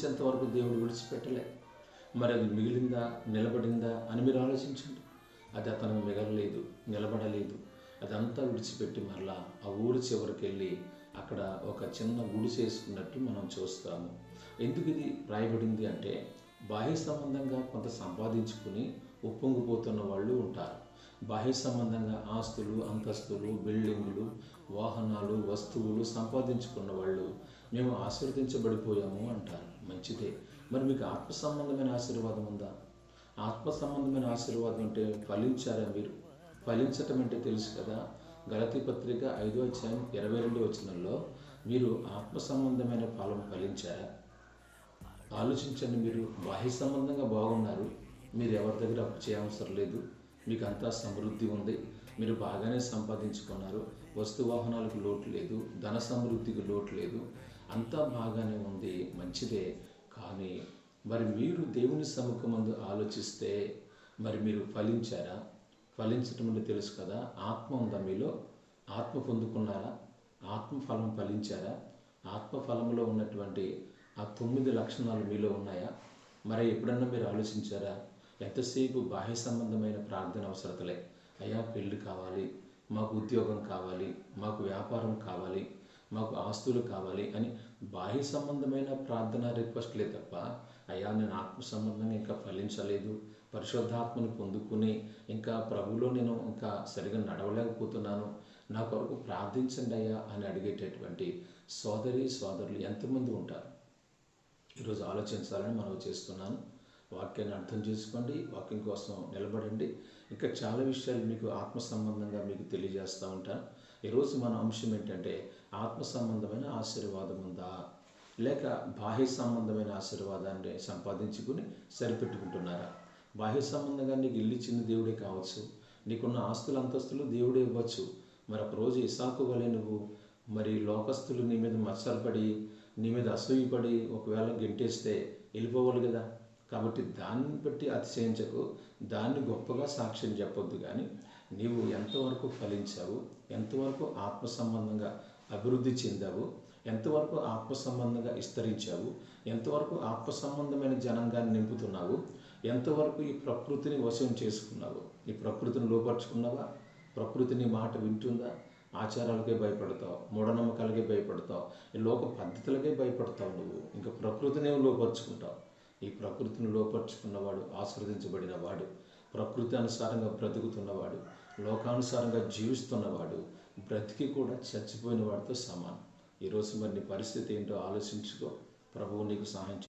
ఎంతవరకు దేవుడు విడిచిపెట్టలే. మరి అది మిగిలిందా, నిలబడిందా అని మీరు ఆలోచించండి. అది అతను మిగలలేదు, నిలబడలేదు. అదంతా విడిచిపెట్టి మరలా ఆ ఊరి చివరికి వెళ్ళి అక్కడ ఒక చిన్న గుడిసె వేసుకున్నట్టు మనం చూస్తాము. ఎందుకు ఇది రాయబడింది అంటే, బాహ్య సంబంధంగా కొంత సంపాదించుకుని ఉప్పొంగిపోతున్న వాళ్ళు ఉంటారు. బాహ్య సంబంధంగా ఆస్తులు, అంతస్తులు, బిల్డింగులు, వాహనాలు, వస్తువులు సంపాదించుకున్న వాళ్ళు మేము ఆశీర్వదించబడిపోయాము అంటారు. మంచిదే. మరి మీకు ఆత్మ సంబంధమైన ఆశీర్వాదం ఉందా? ఆత్మ సంబంధమైన ఆశీర్వాదం అంటే ఫలించారా మీరు? ఫలించటం అంటే తెలుసు కదా. గలతీ పత్రిక 5వ అధ్యాయం 22వ వచనంలో మీరు ఆత్మ సంబంధమైన ఫలం ఫలించారా? ఆలోచించండి. మీరు బాహ్య సంబంధంగా బాగున్నారు. మీరు ఎవరి దగ్గర అప్పు చేయవసరం లేదు. మీకు అంతా సమృద్ధి ఉంది. మీరు బాగానే సంపాదించుకున్నారు. వస్తు వాహనాలకు లోటు లేదు, ధన సమృద్ధికి లోటు లేదు. అంతా బాగానే ఉంది, మంచిదే. కానీ మరి మీరు దేవుని సముఖమందు ఆలోచిస్తే మరి మీరు ఫలించారా? ఫలించటం అంటే తెలుసు కదా. ఆత్మ ఉందా మీలో? ఆత్మ పొందుకున్నారా? ఆత్మఫలం ఫలించారా? ఆత్మఫలంలో ఉన్నటువంటి ఆ 9 లక్షణాలు మీలో ఉన్నాయా? మరి ఎప్పుడన్నా మీరు ఆలోచించారా? ఎంతసేపు బాహ్య సంబంధమైన ప్రార్థన అవసరతలే. అయ్యా పెళ్ళి కావాలి, మాకు ఉద్యోగం కావాలి, మాకు వ్యాపారం కావాలి, మాకు ఆస్తులు కావాలి అని బాహ్య సంబంధమైన ప్రార్థన రిక్వెస్ట్లే తప్ప, అయ్యా నేను ఆత్మ సంబంధంగా ఇంకా ఫలించలేదు, పరిశుద్ధాత్మను పొందుకుని ఇంకా ప్రభువులో నేను ఇంకా సరిగా నడవలేకపోతున్నాను, నా కొరకు ప్రార్థించండి అయ్యా అని అడిగేటటువంటి సోదరులు ఎంతమంది ఉంటారు? ఈరోజు ఆలోచించాలని మనం చేస్తున్నాను. వాక్యాన్ని అర్థం చేసుకోండి, వాక్యం కోసం నిలబడండి. ఇంకా చాలా విషయాలు మీకు ఆత్మ సంబంధంగా మీకు తెలియజేస్తూ ఉంటాను. ఈరోజు మన అంశం ఏంటంటే, ఆత్మ సంబంధమైన ఆశీర్వాదం ఉందా, లేక బాహ్య సంబంధమైన ఆశీర్వాదాన్ని సంపాదించుకుని సరిపెట్టుకుంటున్నారా? బాహ్య సంబంధంగా నీకు ఇల్లు ఇచ్చిన దేవుడే కావచ్చు, నీకున్న ఆస్తులు అంతస్తులు దేవుడే ఇవ్వచ్చు. మరి ఒక రోజు ఇసాకు వలె నువ్వు మరి లోకస్తులు నీ మీద మత్సరపడి, నీ మీద అసూయపడి ఒకవేళ గెంటేస్తే వెళ్ళిపోవాలి కదా. కాబట్టి దాన్ని బట్టి అతిశయించకు, దాన్ని గొప్పగా సాక్ష్యం చెప్పొద్దు. కానీ నీవు ఎంతవరకు ఫలించావు, ఎంతవరకు ఆత్మ సంబంధంగా అభివృద్ధి చెందావు, ఎంతవరకు ఆత్మ సంబంధంగా విస్తరించావు, ఎంతవరకు ఆత్మ సంబంధమైన జనాంగాన్ని నింపుతున్నావు, ఎంతవరకు ఈ ప్రకృతిని వశం చేసుకున్నావు. ఈ ప్రకృతిని లోపరుచుకున్నావా? ప్రకృతిని మాట వింటుందా? ఆచారాలకే భయపడతావు, మూఢనమ్మకాలకే భయపడతావు, ఈ లోక పద్ధతులకే భయపడతావు. నువ్వు ఇంకా ప్రకృతిని లోపరుచుకుంటావు. ఈ ప్రకృతిని లోపరుచుకున్నవాడు ఆశీర్వదించబడిన వాడు. ప్రకృతి అనుసారంగా బ్రతుకుతున్నవాడు, లోకానుసారంగా జీవిస్తున్నవాడు బ్రతికి కూడా చచ్చిపోయిన వాడితో సమానం. ఈరోజు మరి నీ పరిస్థితి ఏంటో ఆలోచించుకో. ప్రభువు నీకు సహాయం